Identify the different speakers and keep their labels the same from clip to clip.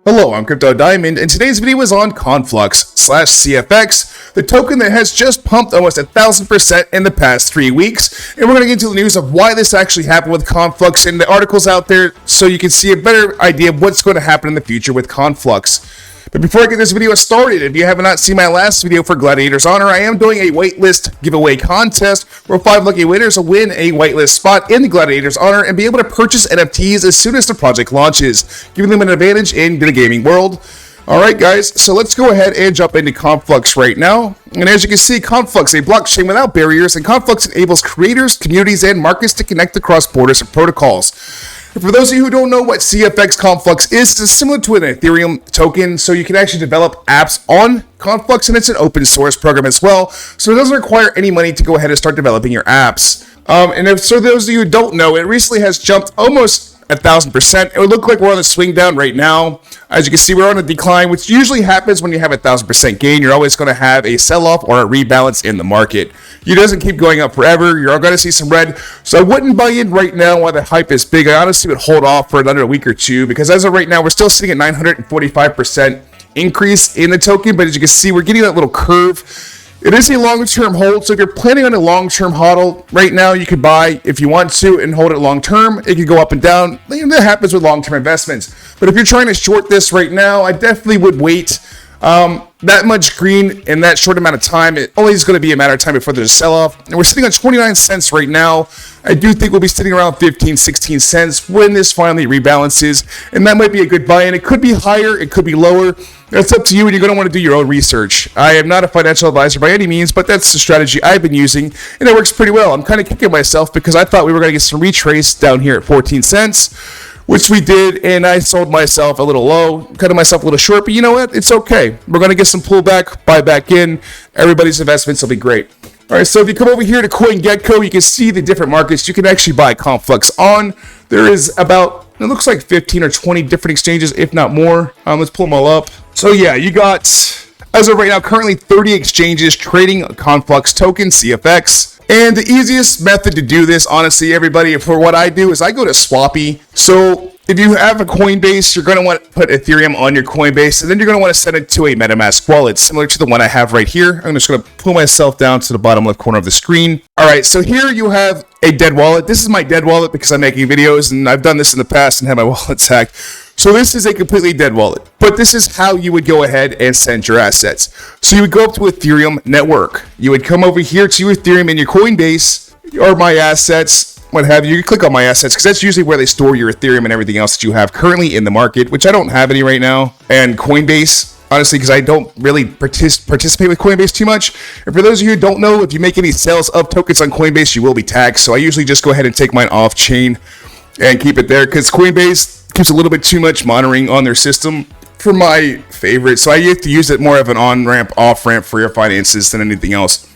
Speaker 1: Hello, I'm Crypto Diamond, and today's video is on Conflux/CFX, the token that has just pumped almost 1,000% in the past 3 weeks. And we're going to get into the news of why this actually happened with Conflux and the articles out there so you can see a better idea of what's going to happen in the future with Conflux. But before I get this video started, if you have not seen my last video for Gladiator's Honor, I am doing a whitelist giveaway contest where 5 lucky winners will win a whitelist spot in the Gladiator's Honor and be able to purchase NFTs as soon as the project launches, giving them an advantage in the gaming world. Alright guys, so let's go ahead and jump into Conflux right now. And as you can see, Conflux, a blockchain without barriers, and Conflux enables creators, communities, and markets to connect across borders and protocols. For those of you who don't know what CFX Conflux is, it's similar to an Ethereum token, so you can actually develop apps on Conflux, and it's an open source program as well, so it doesn't require any money to go ahead and start developing your apps. And if so, those of you who don't know, it recently has jumped almost 1,000%. It would look like we're on a swing down right now. As you can see, we're on a decline, which usually happens when you have 1,000% gain. You're always going to have a sell-off or a rebalance in the market. It doesn't keep going up forever. You're going to see some red. So I wouldn't buy in right now while the hype is big. I honestly would hold off for another week or two, because as of right now, we're still sitting at 945% increase in the token. But as you can see, we're getting that little curve. It is a long-term hold, so if you're planning on a long-term hodl right now, you could buy if you want to and hold it long-term. It could go up and down. That happens with long-term investments. But if you're trying to short this right now, I definitely would wait. That much green in that short amount of time, it only is going to be a matter of time before there's a sell-off. And we're sitting on 29 cents right now. I do think we'll be sitting around 15, 16 cents when this finally rebalances. And that might be a good buy-in. It could be higher, it could be lower. That's up to you, and you're going to want to do your own research. I am not a financial advisor by any means, but that's the strategy I've been using, and it works pretty well. I'm kind of kicking myself because I thought we were going to get some retrace down here at 14 cents, which we did, and I sold myself a little low, cutting myself a little short, but you know what? It's okay. We're going to get some pullback, buy back in. Everybody's investments will be great. All right, so if you come over here to CoinGecko, you can see the different markets you can actually buy Conflux on. There is about, it looks like 15 or 20 different exchanges, if not more. Let's pull them all up. So yeah, you got, as of right now, currently 30 exchanges trading Conflux Token CFX. And the easiest method to do this, honestly, everybody, for what I do is I go to Swappy. So if you have a Coinbase, you're going to want to put Ethereum on your Coinbase, and then you're going to want to send it to a MetaMask wallet, similar to the one I have right here. I'm just going to pull myself down to the bottom left corner of the screen. All right, so here you have a dead wallet. This is my dead wallet because I'm making videos, and I've done this in the past and had my wallets hacked. So this is a completely dead wallet, but this is how you would go ahead and send your assets. So you would go up to Ethereum Network. You would come over here to Ethereum in your Coinbase or My Assets, what have you. You click on My Assets because that's usually where they store your Ethereum and everything else that you have currently in the market, which I don't have any right now. And Coinbase, honestly, because I don't really participate with Coinbase too much. And for those of you who don't know, if you make any sales of tokens on Coinbase, you will be taxed. So I usually just go ahead and take mine off chain and keep it there because Coinbase keeps a little bit too much monitoring on their system for my favorite. So I have to use it more of an on-ramp, off-ramp for your finances than anything else.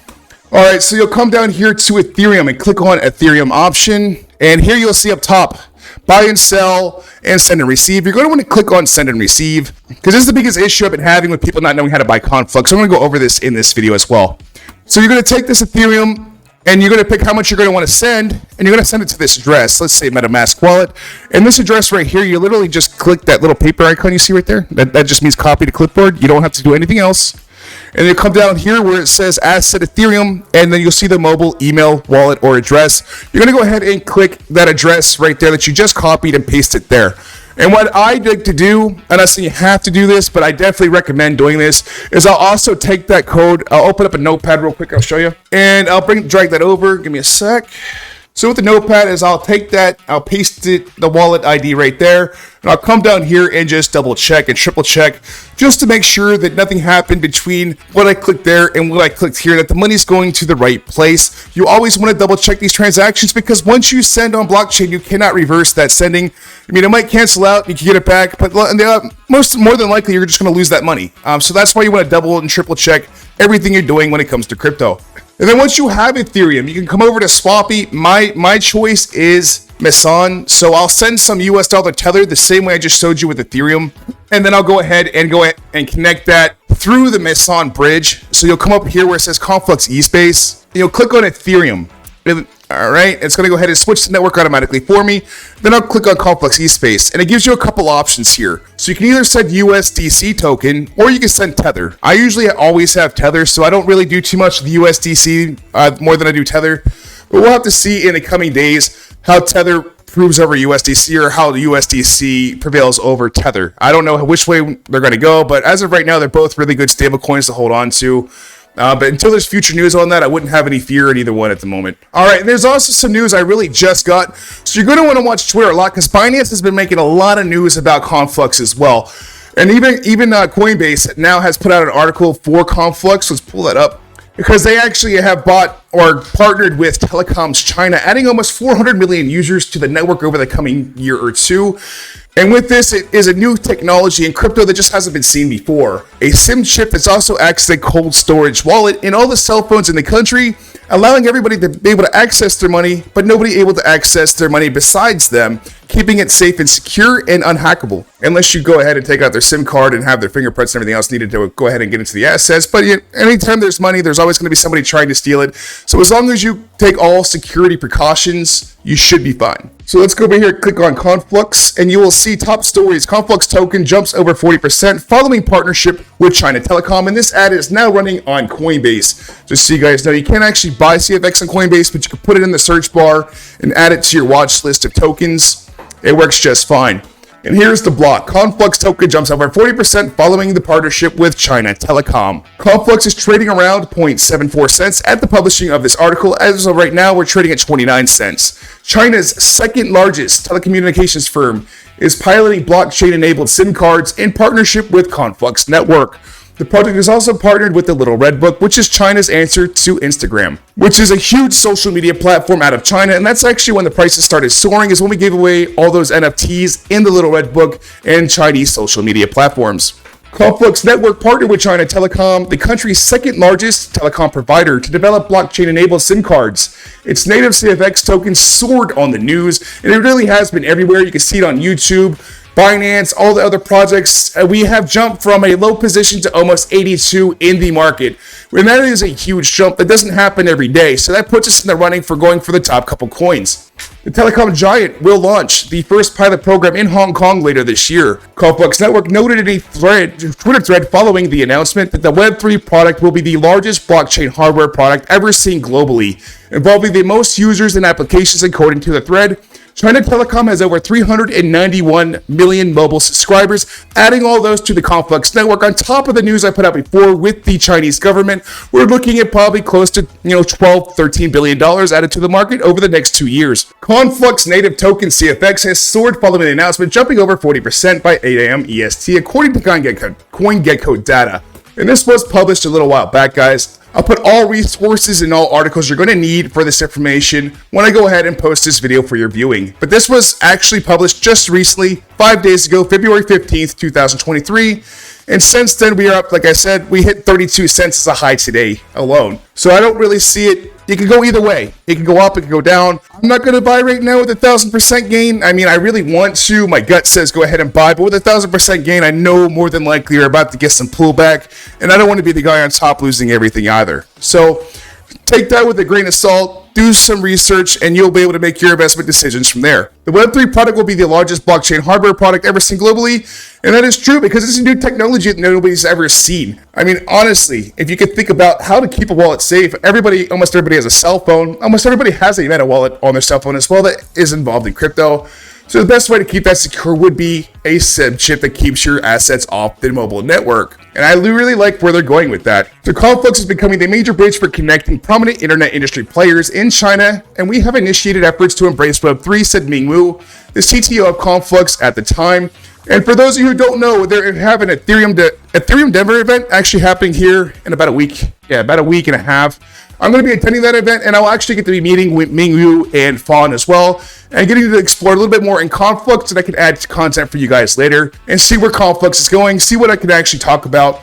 Speaker 1: All right, so you'll come down here to Ethereum and click on Ethereum option. And here you'll see up top, buy and sell and send and receive. You're going to want to click on send and receive because this is the biggest issue I've been having with people not knowing how to buy Conflux. So I'm going to go over this in this video as well. So you're going to take this Ethereum and you're going to pick how much you're going to want to send, and you're going to send it to this address. Let's say MetaMask wallet. And this address right here, you literally just click that little paper icon you see right there. That just means copy to clipboard. You don't have to do anything else. And you come down here where it says Asset Ethereum, and then you'll see the mobile, email, wallet, or address. You're going to go ahead and click that address right there that you just copied and paste it there. And what I like to do, and I'm not saying you have to do this, but I definitely recommend doing this, is I'll also take that code. I'll open up a notepad real quick. I'll show you. And I'll drag that over. Give me a sec. So with the notepad is I'll take that, I'll paste it, the wallet ID right there, and I'll come down here and just double check and triple check just to make sure that nothing happened between what I clicked there and what I clicked here, that the money's going to the right place. You always want to double check these transactions because once you send on blockchain, you cannot reverse that sending. I mean, it might cancel out, you can get it back, but more than likely, you're just going to lose that money. So that's why you want to double and triple check everything you're doing when it comes to crypto. And then once you have Ethereum, you can come over to Swappy. My choice is Meson. So I'll send some US dollar tether the same way I just showed you with Ethereum. And then I'll go ahead and connect that through the Meson bridge. So you'll come up here where it says Conflux eSpace. And you'll click on Ethereum. All right, it's going to go ahead and switch the network automatically for me. Then I'll click on Conflux eSpace, and it gives you a couple options here. So you can either send USDC token, or you can send Tether. I usually always have Tether, so I don't really do too much with USDC more than I do Tether. But we'll have to see in the coming days how Tether proves over USDC or how the USDC prevails over Tether. I don't know which way they're going to go, but as of right now, they're both really good stable coins to hold on to. But until there's future news on that, I wouldn't have any fear in either one at the moment. All right, and there's also some news I really just got. So you're going to want to watch Twitter a lot because Binance has been making a lot of news about Conflux as well. And even Coinbase now has put out an article for Conflux. Let's pull that up. Because they actually have bought or partnered with Telecoms China, adding almost 400 million users to the network over the coming year or two. And with this, it is a new technology in crypto that just hasn't been seen before. A SIM chip that's also acts as a cold storage wallet in all the cell phones in the country, allowing everybody to be able to access their money, but nobody able to access their money besides them, keeping it safe and secure and unhackable. Unless you go ahead and take out their SIM card and have their fingerprints and everything else needed to go ahead and get into the assets. But anytime there's money, there's always going to be somebody trying to steal it. So as long as you take all security precautions, you should be fine. So let's go over here, click on Conflux, and you will see top stories. Conflux token jumps over 40% following partnership with China Telecom, and this ad is now running on Coinbase. Just so you guys know, you can't actually buy CFX on Coinbase, but you can put it in the search bar and add it to your watch list of tokens. It works just fine. And here's the block. Conflux token jumps over 40% following the partnership with China Telecom. Conflux is trading around 0.74 cents at the publishing of this article. As of right now, we're trading at 29 cents. China's second largest telecommunications firm is piloting blockchain-enabled SIM cards in partnership with Conflux Network. The project is also partnered with the Little Red Book, which is China's answer to Instagram, which is a huge social media platform out of China. And that's actually when the prices started soaring, is when we gave away all those NFTs in the Little Red Book and Chinese social media platforms. Conflux Network partnered with China Telecom, the country's second largest telecom provider, to develop blockchain-enabled SIM cards. Its native CFX token soared on the news, and it really has been everywhere. You can see it on YouTube, Binance, all the other projects. We have jumped from a low position to almost 82 in the market. And that is a huge jump. That doesn't happen every day. So that puts us in the running for going for the top couple coins. The telecom giant will launch the first pilot program in Hong Kong later this year. Conflux Network noted in a Twitter thread following the announcement that the Web3 product will be the largest blockchain hardware product ever seen globally, involving the most users and applications according to the thread. China Telecom has over 391 million mobile subscribers, adding all those to the Conflux network. On top of the news I put out before with the Chinese government, we're looking at probably close to $12-13 billion added to the market over the next 2 years. Conflux native token CFX has soared following the announcement, jumping over 40% by 8 a.m. EST, according to CoinGecko data. And this was published a little while back, guys. I'll put all resources and all articles you're going to need for this information when I go ahead and post this video for your viewing. But this was actually published just recently, 5 days ago, February 15th, 2023. And since then, we are up, like I said, we hit 32 cents as a high today alone. So I don't really see it. It can go either way. It can go up, it can go down. I'm not going to buy right now with 1,000% gain. I mean, I really want to. My gut says go ahead and buy. But with 1,000% gain, I know more than likely you're about to get some pullback. And I don't want to be the guy on top losing everything either. So take that with a grain of salt. Do some research, and you'll be able to make your investment decisions from there. The Web3 product will be the largest blockchain hardware product ever seen globally, and that is true because it's a new technology that nobody's ever seen. I mean, honestly, if you could think about how to keep a wallet safe, almost everybody has a cell phone. Almost everybody has a meta wallet on their cell phone as well that is involved in crypto. So the best way to keep that secure would be a SIM chip that keeps your assets off the mobile network. And I really like where they're going with that. So Conflux is becoming the major bridge for connecting prominent internet industry players in China, and we have initiated efforts to embrace Web3, said Ming Wu, the CTO of Conflux at the time. And for those of you who don't know, they have an Ethereum Denver event actually happening here in about a week. Yeah, about a week and a half. I'm going to be attending that event, and I'll actually get to be meeting with Ming Yu and Fawn as well, and getting to explore a little bit more in Conflux, and I can add content for you guys later, and see where Conflux is going, see what I can actually talk about.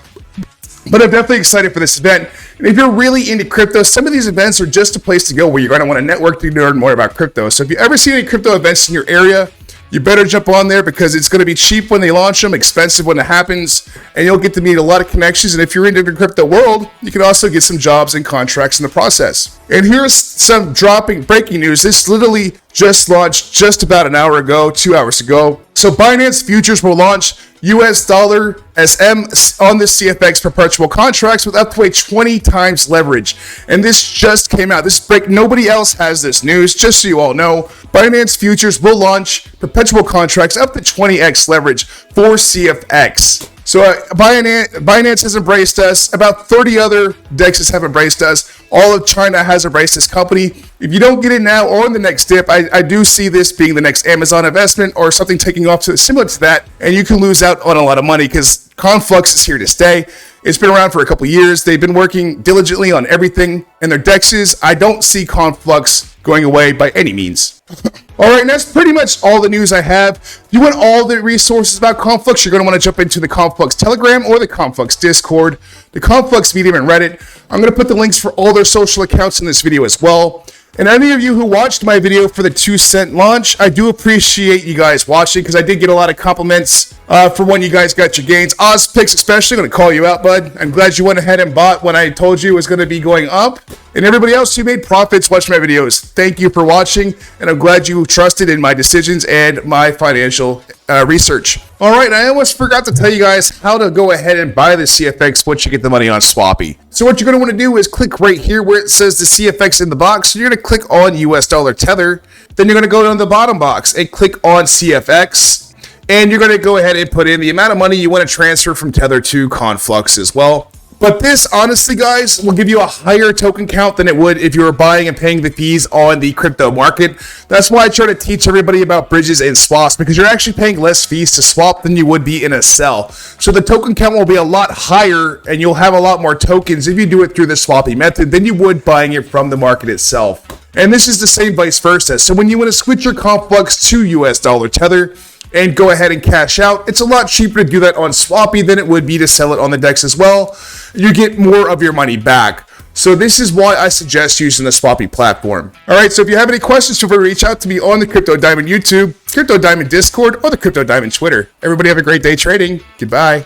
Speaker 1: But I'm definitely excited for this event. And if you're really into crypto, some of these events are just a place to go where you're going to want to network to learn more about crypto. So if you ever see any crypto events in your area, you better jump on there because it's going to be cheap when they launch them, expensive when it happens, and you'll get to meet a lot of connections. And if you're into the crypto world, you can also get some jobs and contracts in the process. And here's some breaking news. This literally just launched just about an hour ago, 2 hours ago. So Binance Futures will launch US dollar SM on the CFX perpetual contracts with up to a 20 times leverage. And this just came out. This break, nobody else has this news, just so you all know. Binance Futures will launch perpetual contracts up to 20x leverage for CFX. So Binance has embraced us. About 30 other DEXs have embraced us. All of China has embraced this company. If you don't get it now or in the next dip, I do see this being the next Amazon investment or something taking off similar to that, and you can lose out on a lot of money because Conflux is here to stay. It's been around for a couple years. They've been working diligently on everything in their DEXs. I don't see Conflux going away by any means. All right, and that's pretty much all the news I have. If you want all the resources about Conflux, you're going to want to jump into the Conflux Telegram or the Conflux Discord, the Conflux Medium, and Reddit. I'm going to put the links for all their social accounts in this video as well. And any of you who watched my video for the 2-cent launch, I do appreciate you guys watching because I did get a lot of compliments for when you guys got your gains. OzPix especially, going to call you out, bud. I'm glad you went ahead and bought when I told you it was going to be going up. And everybody else who made profits watching my videos, thank you for watching. And I'm glad you trusted in my decisions and my financial research. All right, I almost forgot to tell you guys how to go ahead and buy the CFX once you get the money on Swappy. So what you're going to want to do is click right here where it says the CFX in the box. So you're going to click on US dollar tether. Then you're going to go down the bottom box and click on CFX. And you're going to go ahead and put in the amount of money you want to transfer from Tether to Conflux as well. But this, honestly, guys, will give you a higher token count than it would if you were buying and paying the fees on the crypto market. That's why I try to teach everybody about bridges and swaps, because you're actually paying less fees to swap than you would be in a sell. So the token count will be a lot higher, and you'll have a lot more tokens if you do it through the swapping method than you would buying it from the market itself. And this is the same vice versa. So when you want to switch your Conflux to US dollar Tether, and go ahead and cash out, it's a lot cheaper to do that on Swappy than it would be to sell it on the DEX as well. You get more of your money back. So this is why I suggest using the Swappy platform. All right, so if you have any questions, feel free to reach out to me on the Crypto Diamond YouTube, Crypto Diamond Discord, or the Crypto Diamond Twitter. Everybody have a great day trading. Goodbye.